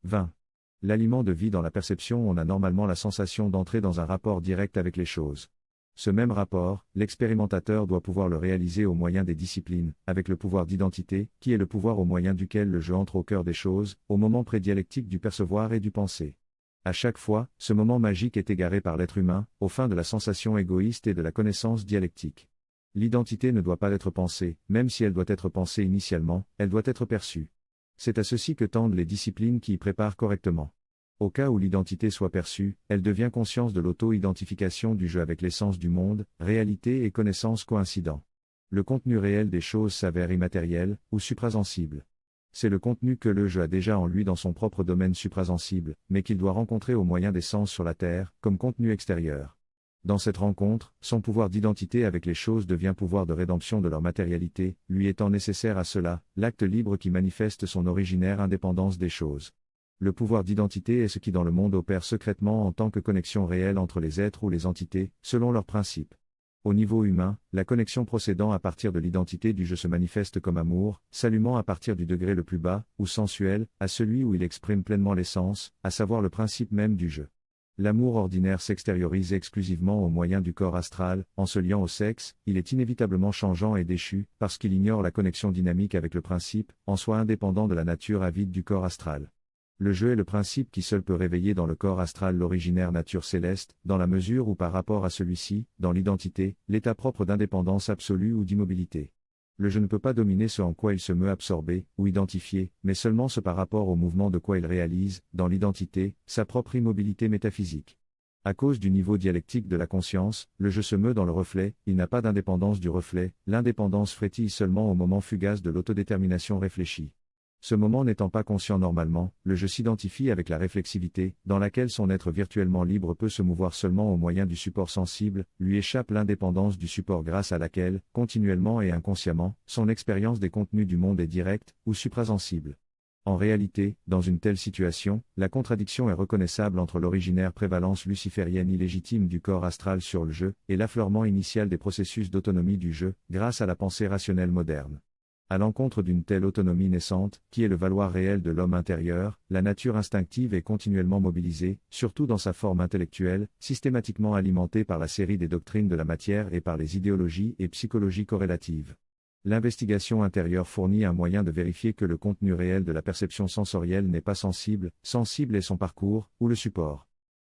20. L'aliment de vie dans la perception, on a normalement la sensation d'entrer dans un rapport direct avec les choses. Ce même rapport, l'expérimentateur doit pouvoir le réaliser au moyen des disciplines, avec le pouvoir d'identité, qui est le pouvoir au moyen duquel le jeu entre au cœur des choses, au moment prédialectique du percevoir et du penser. À chaque fois, ce moment magique est égaré par l'être humain, aux fins de la sensation égoïste et de la connaissance dialectique. L'identité ne doit pas être pensée, même si elle doit être pensée initialement, elle doit être perçue. C'est à ceci que tendent les disciplines qui y préparent correctement. Au cas où l'identité soit perçue, elle devient conscience de l'auto-identification du jeu avec l'essence du monde, réalité et connaissance coïncident. Le contenu réel des choses s'avère immatériel, ou suprasensible. C'est le contenu que le jeu a déjà en lui dans son propre domaine suprasensible, mais qu'il doit rencontrer au moyen des sens sur la Terre, comme contenu extérieur. Dans cette rencontre, son pouvoir d'identité avec les choses devient pouvoir de rédemption de leur matérialité, lui étant nécessaire à cela, l'acte libre qui manifeste son originaire indépendance des choses. Le pouvoir d'identité est ce qui dans le monde opère secrètement en tant que connexion réelle entre les êtres ou les entités, selon leurs principes. Au niveau humain, la connexion procédant à partir de l'identité du jeu se manifeste comme amour, s'allumant à partir du degré le plus bas, ou sensuel, à celui où il exprime pleinement l'essence, à savoir le principe même du jeu. L'amour ordinaire s'extériorise exclusivement au moyen du corps astral, en se liant au sexe, il est inévitablement changeant et déchu, parce qu'il ignore la connexion dynamique avec le principe, en soi indépendant de la nature avide du corps astral. Le jeu est le principe qui seul peut réveiller dans le corps astral l'originaire nature céleste, dans la mesure où par rapport à celui-ci, dans l'identité, l'état propre d'indépendance absolue ou d'immobilité. Le jeu ne peut pas dominer ce en quoi il se meut absorber, ou identifier, mais seulement ce par rapport au mouvement de quoi il réalise, dans l'identité, sa propre immobilité métaphysique. À cause du niveau dialectique de la conscience, le jeu se meut dans le reflet, il n'a pas d'indépendance du reflet, l'indépendance frétille seulement au moment fugace de l'autodétermination réfléchie. Ce moment n'étant pas conscient normalement, le jeu s'identifie avec la réflexivité, dans laquelle son être virtuellement libre peut se mouvoir seulement au moyen du support sensible, lui échappe l'indépendance du support grâce à laquelle, continuellement et inconsciemment, son expérience des contenus du monde est directe, ou suprasensible. En réalité, dans une telle situation, la contradiction est reconnaissable entre l'originaire prévalence luciférienne illégitime du corps astral sur le jeu, et l'affleurement initial des processus d'autonomie du jeu, grâce à la pensée rationnelle moderne. À l'encontre d'une telle autonomie naissante, qui est le valoir réel de l'homme intérieur, la nature instinctive est continuellement mobilisée, surtout dans sa forme intellectuelle, systématiquement alimentée par la série des doctrines de la matière et par les idéologies et psychologies corrélatives. L'investigation intérieure fournit un moyen de vérifier que le contenu réel de la perception sensorielle n'est pas sensible, sensible est son parcours, ou le support.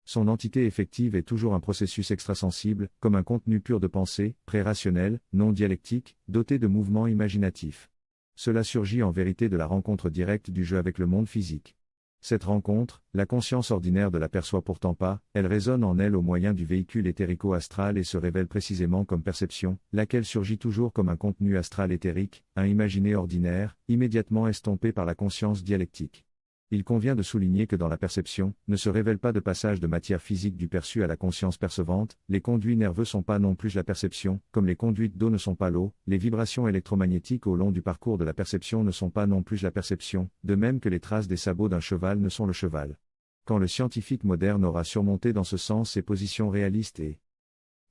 Son entité effective est toujours un processus extrasensible, comme un contenu pur de pensée, pré-rationnel, non dialectique, doté de mouvements imaginatifs. Cela surgit en vérité de la rencontre directe du jeu avec le monde physique. Cette rencontre, la conscience ordinaire ne l'aperçoit pourtant pas, elle résonne en elle au moyen du véhicule éthérico-astral et se révèle précisément comme perception, laquelle surgit toujours comme un contenu astral éthérique, un imaginé ordinaire, immédiatement estompé par la conscience dialectique. Il convient de souligner que dans la perception, ne se révèle pas de passage de matière physique du perçu à la conscience percevante, les conduits nerveux sont pas non plus la perception, comme les conduites d'eau ne sont pas l'eau, les vibrations électromagnétiques au long du parcours de la perception ne sont pas non plus la perception, de même que les traces des sabots d'un cheval ne sont le cheval. Quand le scientifique moderne aura surmonté dans ce sens ses positions réalistes et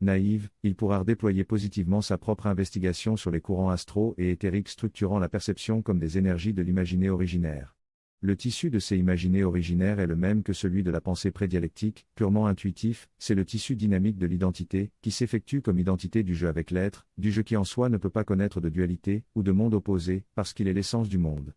naïves, il pourra redéployer positivement sa propre investigation sur les courants astraux et éthériques structurant la perception comme des énergies de l'imaginé originaire. Le tissu de ces imaginés originaires est le même que celui de la pensée prédialectique, purement intuitif, c'est le tissu dynamique de l'identité, qui s'effectue comme identité du jeu avec l'être, du jeu qui en soi ne peut pas connaître de dualité, ou de monde opposé, parce qu'il est l'essence du monde.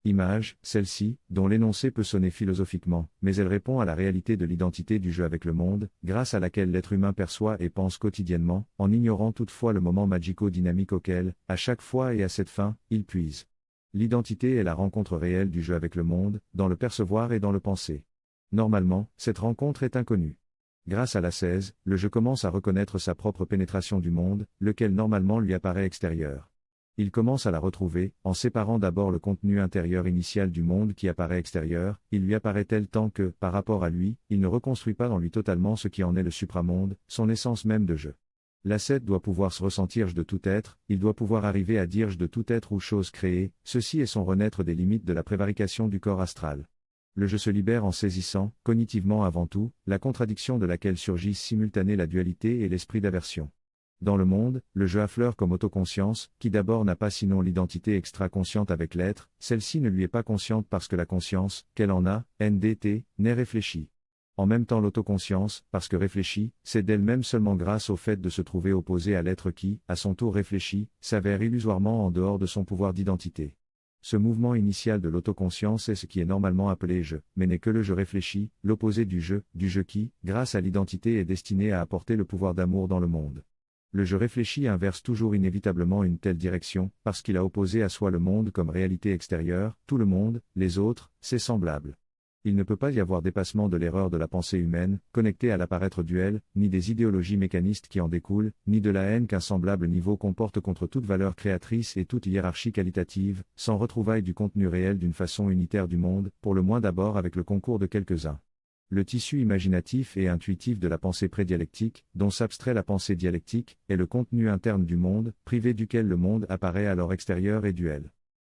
Image, celle-ci, dont l'énoncé peut sonner philosophiquement, mais elle répond à la réalité de l'identité du jeu avec le monde, grâce à laquelle l'être humain perçoit et pense quotidiennement, en ignorant toutefois le moment magico-dynamique auquel, à chaque fois et à cette fin, il puise. L'identité est la rencontre réelle du jeu avec le monde, dans le percevoir et dans le penser. Normalement, cette rencontre est inconnue. Grâce à l'ascèse, le jeu commence à reconnaître sa propre pénétration du monde, lequel normalement lui apparaît extérieur. Il commence à la retrouver, en séparant d'abord le contenu intérieur initial du monde qui apparaît extérieur, il lui apparaît tel tant que, par rapport à lui, il ne reconstruit pas en lui totalement ce qui en est le supramonde, son essence même de jeu. L'ascète doit pouvoir se ressentir de tout être, il doit pouvoir arriver à dire de tout être ou chose créée, ceci est son renaître des limites de la prévarication du corps astral. Le jeu se libère en saisissant, cognitivement avant tout, la contradiction de laquelle surgissent simultanée la dualité et l'esprit d'aversion. Dans le monde, le jeu affleure comme autoconscience, qui d'abord n'a pas sinon l'identité extra-consciente avec l'être, celle-ci ne lui est pas consciente parce que la conscience, qu'elle en a, NDT, n'est réfléchie. En même temps l'autoconscience, parce que réfléchie, c'est d'elle-même seulement grâce au fait de se trouver opposée à l'être qui, à son tour réfléchi, s'avère illusoirement en dehors de son pouvoir d'identité. Ce mouvement initial de l'autoconscience est ce qui est normalement appelé je, mais n'est que le je réfléchi, l'opposé du jeu qui, grâce à l'identité est destiné à apporter le pouvoir d'amour dans le monde. Le je réfléchi inverse toujours inévitablement une telle direction, parce qu'il a opposé à soi le monde comme réalité extérieure, tout le monde, les autres, ses semblables. Il ne peut pas y avoir dépassement de l'erreur de la pensée humaine, connectée à l'apparaître duel, ni des idéologies mécanistes qui en découlent, ni de la haine qu'un semblable niveau comporte contre toute valeur créatrice et toute hiérarchie qualitative, sans retrouvailles du contenu réel d'une façon unitaire du monde, pour le moins d'abord avec le concours de quelques-uns. Le tissu imaginatif et intuitif de la pensée prédialectique, dont s'abstrait la pensée dialectique, est le contenu interne du monde, privé duquel le monde apparaît alors extérieur et duel.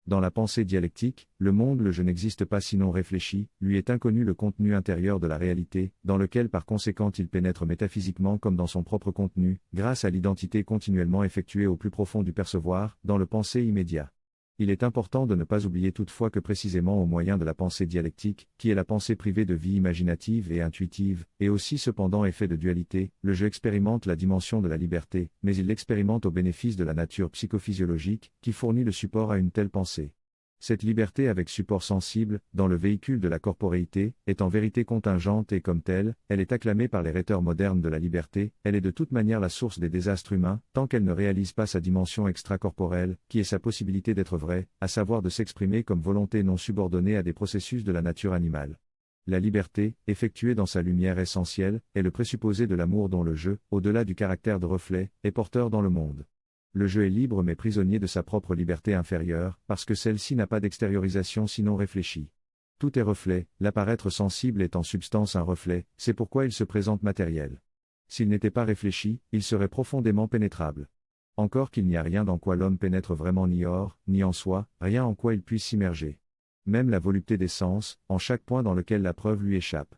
Dans la pensée dialectique, le monde le je n'existe pas sinon réfléchi, lui est inconnu le contenu intérieur de la réalité, dans lequel par conséquent il pénètre métaphysiquement comme dans son propre contenu, grâce à l'identité continuellement effectuée au plus profond du percevoir, dans le pensée immédiat. Il est important de ne pas oublier toutefois que précisément au moyen de la pensée dialectique, qui est la pensée privée de vie imaginative et intuitive, et aussi cependant effet de dualité, le je expérimente la dimension de la liberté, mais il l'expérimente au bénéfice de la nature psychophysiologique, qui fournit le support à une telle pensée. Cette liberté avec support sensible, dans le véhicule de la corporéité, est en vérité contingente et comme telle, elle est acclamée par les rhéteurs modernes de la liberté, elle est de toute manière la source des désastres humains, tant qu'elle ne réalise pas sa dimension extracorporelle, qui est sa possibilité d'être vraie, à savoir de s'exprimer comme volonté non subordonnée à des processus de la nature animale. La liberté, effectuée dans sa lumière essentielle, est le présupposé de l'amour dont le jeu, au-delà du caractère de reflet, est porteur dans le monde. Le jeu est libre mais prisonnier de sa propre liberté inférieure, parce que celle-ci n'a pas d'extériorisation sinon réfléchie. Tout est reflet, l'apparaître sensible est en substance un reflet, c'est pourquoi il se présente matériel. S'il n'était pas réfléchi, il serait profondément pénétrable. Encore qu'il n'y a rien dans quoi l'homme pénètre vraiment ni hors, ni en soi, rien en quoi il puisse s'immerger. Même la volupté des sens, en chaque point dans lequel la preuve lui échappe.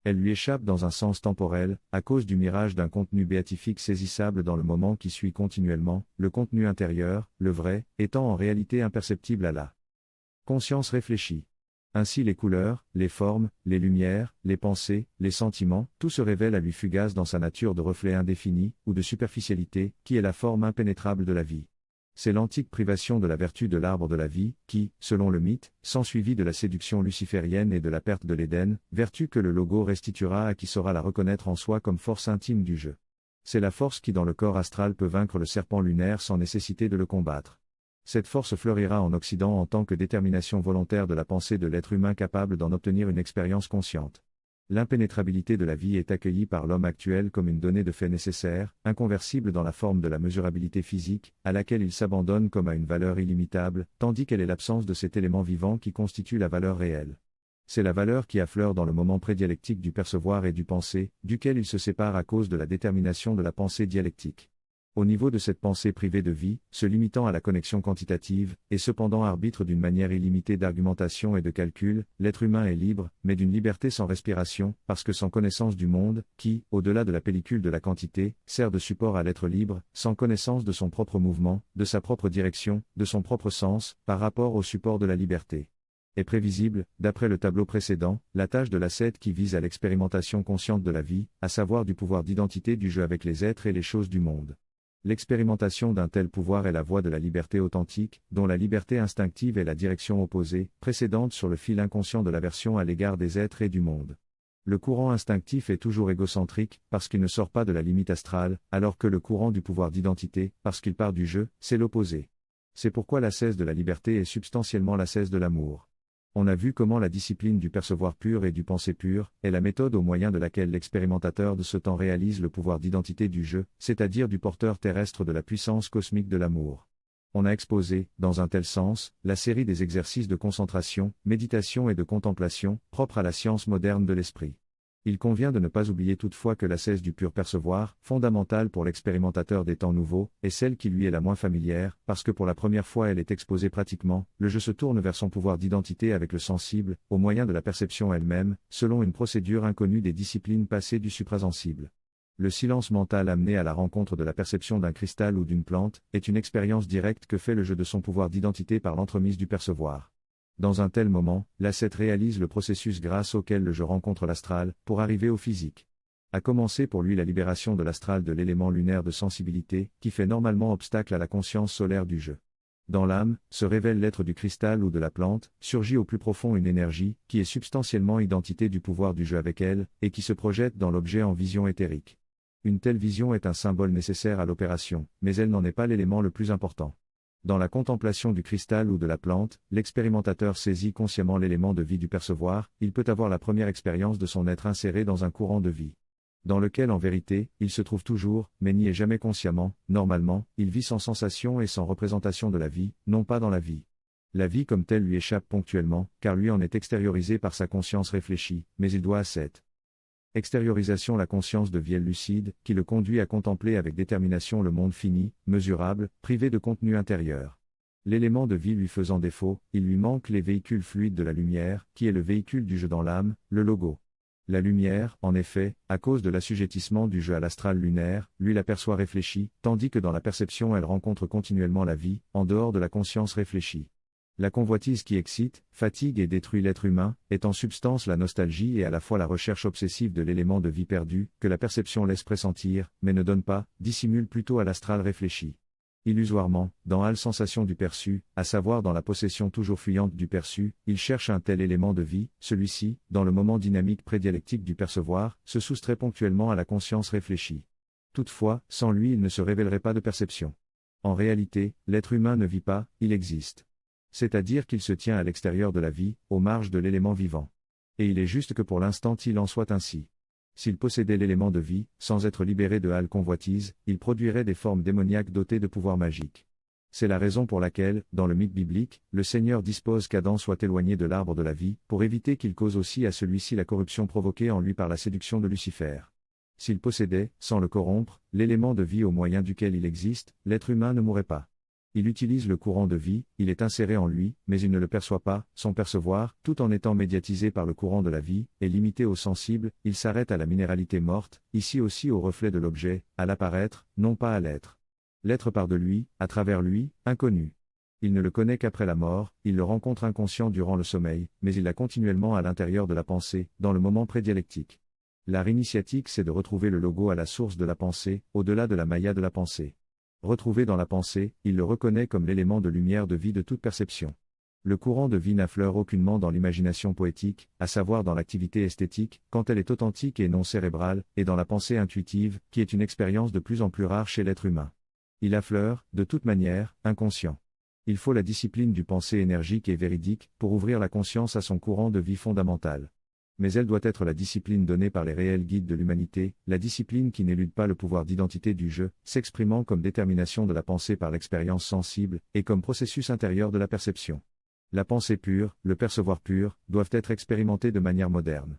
Elle lui échappe dans un sens temporel, à cause du mirage d'un contenu béatifique saisissable dans le moment qui suit continuellement, le contenu intérieur, le vrai, étant en réalité imperceptible à la conscience réfléchie. Ainsi les couleurs, les formes, les lumières, les pensées, les sentiments, tout se révèle à lui fugace dans sa nature de reflet indéfini, ou de superficialité, qui est la forme impénétrable de la vie. C'est l'antique privation de la vertu de l'arbre de la vie, qui, selon le mythe, s'ensuivit de la séduction luciférienne et de la perte de l'Éden, vertu que le logo restituera à qui saura la reconnaître en soi comme force intime du jeu. C'est la force qui dans le corps astral peut vaincre le serpent lunaire sans nécessité de le combattre. Cette force fleurira en Occident en tant que détermination volontaire de la pensée de l'être humain capable d'en obtenir une expérience consciente. L'impénétrabilité de la vie est accueillie par l'homme actuel comme une donnée de fait nécessaire, inconversible dans la forme de la mesurabilité physique, à laquelle il s'abandonne comme à une valeur illimitable, tandis qu'elle est l'absence de cet élément vivant qui constitue la valeur réelle. C'est la valeur qui affleure dans le moment prédialectique du percevoir et du penser, duquel il se sépare à cause de la détermination de la pensée dialectique. Au niveau de cette pensée privée de vie, se limitant à la connexion quantitative, et cependant arbitre d'une manière illimitée d'argumentation et de calcul, l'être humain est libre, mais d'une liberté sans respiration, parce que sans connaissance du monde, qui, au-delà de la pellicule de la quantité, sert de support à l'être libre, sans connaissance de son propre mouvement, de sa propre direction, de son propre sens, par rapport au support de la liberté. Est prévisible, d'après le tableau précédent, la tâche de l'ascète qui vise à l'expérimentation consciente de la vie, à savoir du pouvoir d'identité du jeu avec les êtres et les choses du monde. L'expérimentation d'un tel pouvoir est la voie de la liberté authentique, dont la liberté instinctive est la direction opposée, précédente sur le fil inconscient de l'aversion à l'égard des êtres et du monde. Le courant instinctif est toujours égocentrique, parce qu'il ne sort pas de la limite astrale, alors que le courant du pouvoir d'identité, parce qu'il part du jeu, c'est l'opposé. C'est pourquoi l'ascèse de la liberté est substantiellement l'ascèse de l'amour. On a vu comment la discipline du percevoir pur et du penser pur est la méthode au moyen de laquelle l'expérimentateur de ce temps réalise le pouvoir d'identité du jeu, c'est-à-dire du porteur terrestre de la puissance cosmique de l'amour. On a exposé, dans un tel sens, la série des exercices de concentration, méditation et de contemplation, propres à la science moderne de l'esprit. Il convient de ne pas oublier toutefois que l'ascèse du pur percevoir, fondamentale pour l'expérimentateur des temps nouveaux, est celle qui lui est la moins familière, parce que pour la première fois elle est exposée pratiquement, le jeu se tourne vers son pouvoir d'identité avec le sensible, au moyen de la perception elle-même, selon une procédure inconnue des disciplines passées du suprasensible. Le silence mental amené à la rencontre de la perception d'un cristal ou d'une plante, est une expérience directe que fait le jeu de son pouvoir d'identité par l'entremise du percevoir. Dans un tel moment, l'ascète réalise le processus grâce auquel le jeu rencontre l'astral, pour arriver au physique. A commencer pour lui la libération de l'astral de l'élément lunaire de sensibilité, qui fait normalement obstacle à la conscience solaire du jeu. Dans l'âme, se révèle l'être du cristal ou de la plante, surgit au plus profond une énergie, qui est substantiellement identité du pouvoir du jeu avec elle, et qui se projette dans l'objet en vision éthérique. Une telle vision est un symbole nécessaire à l'opération, mais elle n'en est pas l'élément le plus important. Dans la contemplation du cristal ou de la plante, l'expérimentateur saisit consciemment l'élément de vie du percevoir, il peut avoir la première expérience de son être inséré dans un courant de vie, dans lequel en vérité, il se trouve toujours, mais n'y est jamais consciemment. Normalement, il vit sans sensation et sans représentation de la vie, non pas dans la vie. La vie comme telle lui échappe ponctuellement, car lui en est extériorisé par sa conscience réfléchie, mais il doit à cette extériorisation la conscience de vie lucide, qui le conduit à contempler avec détermination le monde fini, mesurable, privé de contenu intérieur. L'élément de vie lui faisant défaut, il lui manque les véhicules fluides de la lumière, qui est le véhicule du jeu dans l'âme, le logo. La lumière, en effet, à cause de l'assujettissement du jeu à l'astral lunaire, lui l'aperçoit réfléchie, tandis que dans la perception elle rencontre continuellement la vie, en dehors de la conscience réfléchie. La convoitise qui excite, fatigue et détruit l'être humain, est en substance la nostalgie et à la fois la recherche obsessive de l'élément de vie perdu, que la perception laisse pressentir, mais ne donne pas, dissimule plutôt à l'astral réfléchi. Illusoirement, dans la sensation du perçu, à savoir dans la possession toujours fuyante du perçu, il cherche un tel élément de vie, celui-ci, dans le moment dynamique prédialectique du percevoir, se soustrait ponctuellement à la conscience réfléchie. Toutefois, sans lui il ne se révélerait pas de perception. En réalité, l'être humain ne vit pas, il existe. C'est-à-dire qu'il se tient à l'extérieur de la vie, aux marges de l'élément vivant. Et il est juste que pour l'instant il en soit ainsi. S'il possédait l'élément de vie, sans être libéré de hâle convoitise, il produirait des formes démoniaques dotées de pouvoirs magiques. C'est la raison pour laquelle, dans le mythe biblique, le Seigneur dispose qu'Adam soit éloigné de l'arbre de la vie, pour éviter qu'il cause aussi à celui-ci la corruption provoquée en lui par la séduction de Lucifer. S'il possédait, sans le corrompre, l'élément de vie au moyen duquel il existe, l'être humain ne mourrait pas. Il utilise le courant de vie, il est inséré en lui, mais il ne le perçoit pas, son percevoir, tout en étant médiatisé par le courant de la vie, est limité au sensible, il s'arrête à la minéralité morte, ici aussi au reflet de l'objet, à l'apparaître, non pas à l'être. L'être part de lui, à travers lui, inconnu. Il ne le connaît qu'après la mort, il le rencontre inconscient durant le sommeil, mais il l'a continuellement à l'intérieur de la pensée, dans le moment prédialectique. L'art initiatique c'est de retrouver le logo à la source de la pensée, au-delà de la maya de la pensée. Retrouvé dans la pensée, il le reconnaît comme l'élément de lumière de vie de toute perception. Le courant de vie n'affleure aucunement dans l'imagination poétique, à savoir dans l'activité esthétique, quand elle est authentique et non cérébrale, et dans la pensée intuitive, qui est une expérience de plus en plus rare chez l'être humain. Il affleure, de toute manière, inconscient. Il faut la discipline du penser énergique et véridique, pour ouvrir la conscience à son courant de vie fondamental. Mais elle doit être la discipline donnée par les réels guides de l'humanité, la discipline qui n'élude pas le pouvoir d'identité du jeu, s'exprimant comme détermination de la pensée par l'expérience sensible, et comme processus intérieur de la perception. La pensée pure, le percevoir pur, doivent être expérimentés de manière moderne.